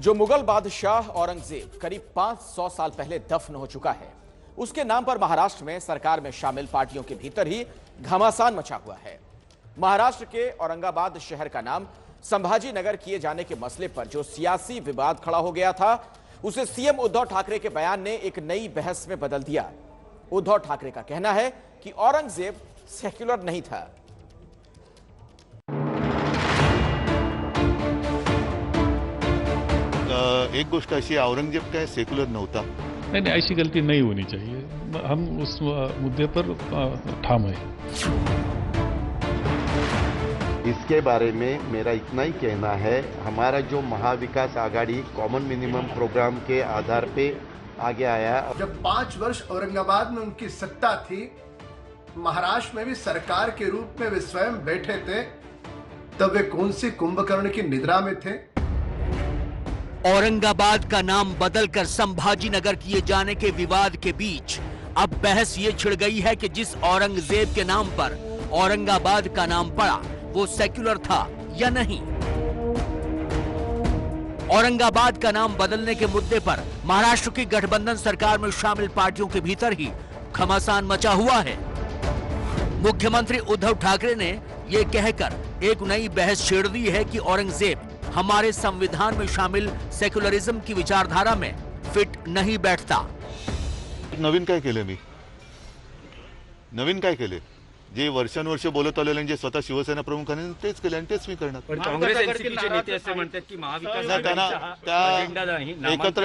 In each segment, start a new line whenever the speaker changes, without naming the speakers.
जो मुगल बादशाह औरंगजेब करीब 500 साल पहले दफन हो चुका है, उसके नाम पर महाराष्ट्र में सरकार में शामिल पार्टियों के भीतर ही घमासान मचा हुआ है। महाराष्ट्र के औरंगाबाद शहर का नाम संभाजी नगर किए जाने के मसले पर जो सियासी विवाद खड़ा हो गया था, उसे सीएम उद्धव ठाकरे के बयान ने एक नई बहस में बदल दिया। उद्धव ठाकरे का कहना है कि औरंगजेब सेक्युलर नहीं था।
एक गोष्ट अशी, औरंगजेब काय सेक्युलर नव्हता?
नहीं, ऐसी गलती नहीं होनी चाहिए। हम उस मुद्दे पर ठाम है।
इसके बारे में मेरा इतना ही कहना है, हमारा जो Mahavikas Aghadi common minimum programme के आधार पे आगे आया।
जब 5 वर्ष औरंगाबाद में उनकी सत्ता थी, महाराष्ट्र में भी सरकार के रूप में वे स्वयं बैठे थे, तब वे कौन सी कुंभकर्ण की निद्रा में थे?
औरंगाबाद का नाम बदलकर संभाजी नगर किए जाने के विवाद के बीच अब बहस ये छिड़ गई है कि जिस औरंगजेब के नाम पर औरंगाबाद का नाम पड़ा, वो सेक्युलर था या नहीं। औरंगाबाद का नाम बदलने के मुद्दे पर महाराष्ट्र की गठबंधन सरकार में शामिल पार्टियों के भीतर ही घमासान मचा हुआ है। मुख्यमंत्री उद्धव ठाकरे ने ये कहकर एक नई बहस छेड़ दी है कि औरंगजेब हमारे संविधान में शामिल सेक्युलरिज्म की विचारधारा में फिट नहीं बैठता।
नवीन काय केले? मी नवीन काय केले? जे वर्षानुवर्ष बोलत आलेले जे स्वतः शिवसेना प्रमुखांनी तेच केले आणि तेच मी करणार।
पण काँग्रेस एनसीपीचे नेते असे म्हणतात की महाविकास
एकत्र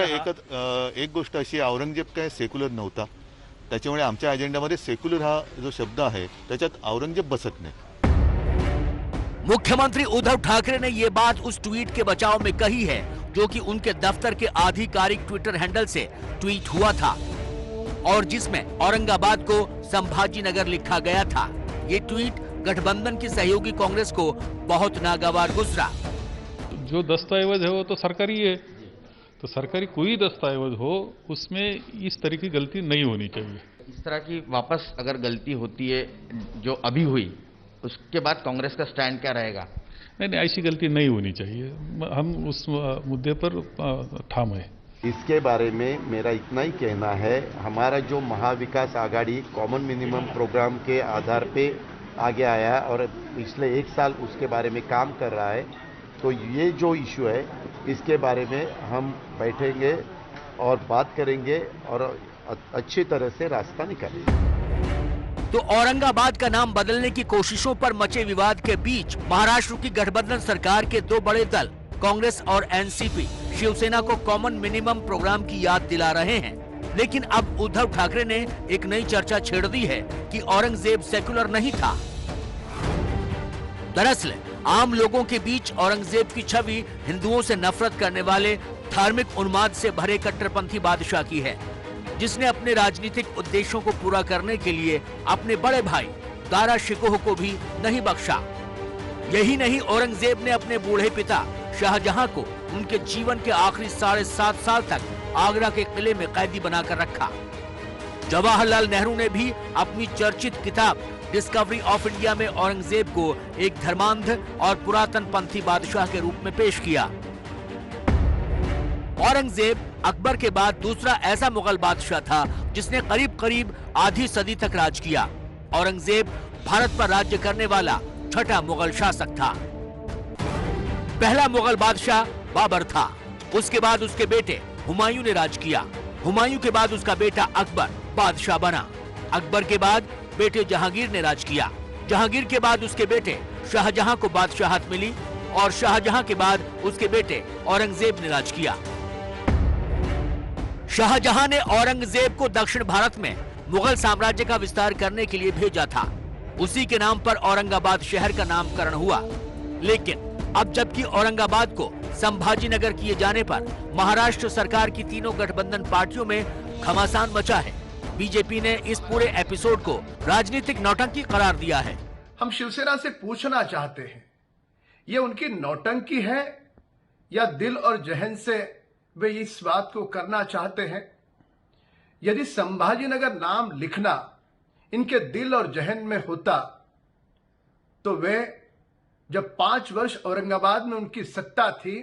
एक गोष्ट अशी, औरंगजेब काय सेक्युलर नव्हता, त्याच्यामुळे आमच्या अजेंडामध्ये सेक्युलर हा जो शब्द आहे त्याच्यात औरंगजेब बसत नाही।
मुख्यमंत्री उद्धव ठाकरे ने ये बात उस ट्वीट के बचाव में कही है जो कि उनके दफ्तर के आधिकारिक ट्विटर हैंडल से ट्वीट हुआ था और जिसमें औरंगाबाद को संभाजी नगर लिखा गया था। ये ट्वीट गठबंधन की सहयोगी कांग्रेस को बहुत नागवार गुजरा।
जो दस्तावेज है वो तो सरकारी है, तो सरकारी कोई दस्तावेज हो उसमें इस तरह की गलती नहीं होनी चाहिए।
इस तरह की वापस अगर गलती होती है जो अभी हुई, उसके बाद कांग्रेस का स्टैंड क्या रहेगा?
नहीं, ऐसी गलती नहीं होनी चाहिए। हम उस मुद्दे पर ठाम है।
इसके बारे में मेरा इतना ही कहना है, हमारा जो Mahavikas Aghadi common minimum programme के आधार पे आगे आया और पिछले 1 साल उसके बारे में काम कर रहा है, तो ये जो इशू है इसके बारे में हम बैठेंगे और बात करेंगे और अच्छी तरह से रास्ता निकालेंगे।
तो औरंगाबाद का नाम बदलने की कोशिशों पर मचे विवाद के बीच महाराष्ट्र की गठबंधन सरकार के 2 बड़े दल कांग्रेस और एनसीपी शिवसेना को कॉमन मिनिमम प्रोग्राम की याद दिला रहे हैं। लेकिन अब उद्धव ठाकरे ने एक नई चर्चा छेड़ दी है कि औरंगजेब सेक्युलर नहीं था। दरअसल आम लोगों के बीच औरंगजेब की छवि हिंदुओं से नफरत करने वाले धार्मिक उन्माद से भरे कट्टरपंथी बादशाह की है, जिसने अपने राजनीतिक उद्देश्यों को पूरा करने के लिए अपने बड़े भाई दारा शिकोह को भी नहीं बख्शा। यही नहीं, औरंगजेब ने अपने बूढ़े पिता शाहजहां को उनके जीवन के आखिरी 7.5 साल तक आगरा के किले में कैदी बनाकर रखा। जवाहरलाल नेहरू ने भी अपनी चर्चित किताब डिस्कवरी ऑफ इंडिया में औरंगजेब को एक धर्मांध और पुरातन पंथी बादशाह के रूप में पेश किया। औरंगजेब अकबर के बाद दूसरा ऐसा मुगल बादशाह था जिसने करीब आधी सदी तक राज किया। औरंगजेब भारत पर राज्य करने वाला छठा मुगल शासक था। पहला मुगल बादशाह बाबर था, उसके बाद उसके बेटे हुमायूं ने राज किया। हुमायूं के बाद उसका बेटा अकबर बादशाह बना। अकबर के बाद बेटे जहांगीर ने राज किया। जहांगीर के बाद उसके बेटे शाहजहां को बादशाहत मिली और शाहजहां के बाद उसके बेटे औरंगजेब ने राज किया। शाहजहां ने औरंगजेब को दक्षिण भारत में मुगल साम्राज्य का विस्तार करने के लिए भेजा था। उसी के नाम पर औरंगाबाद शहर का नामकरण हुआ। लेकिन अब जबकि औरंगाबाद को संभाजी नगर किए जाने पर महाराष्ट्र सरकार की तीनों गठबंधन पार्टियों में घमासान मचा है। बीजेपी ने इस पूरे एपिसोड को राजनीतिक नौटंकी करार दिया है।
हम शिवसेना से पूछना चाहते हैं, ये उनकी नौटंकी है या दिल और जहन से वे इस बात को करना चाहते हैं? यदि संभाजी नगर नाम लिखना इनके दिल और जहन में होता, तो वे जब 5 वर्ष औरंगाबाद में उनकी सत्ता थी,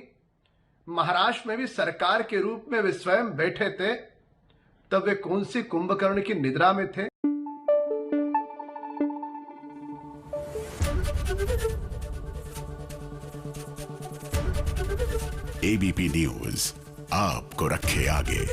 महाराष्ट्र में भी सरकार के रूप में वे स्वयं बैठे थे, तब वे कौन सी कुंभकर्ण की निद्रा में थे?
एबीपी न्यूज आपको रखे आगे।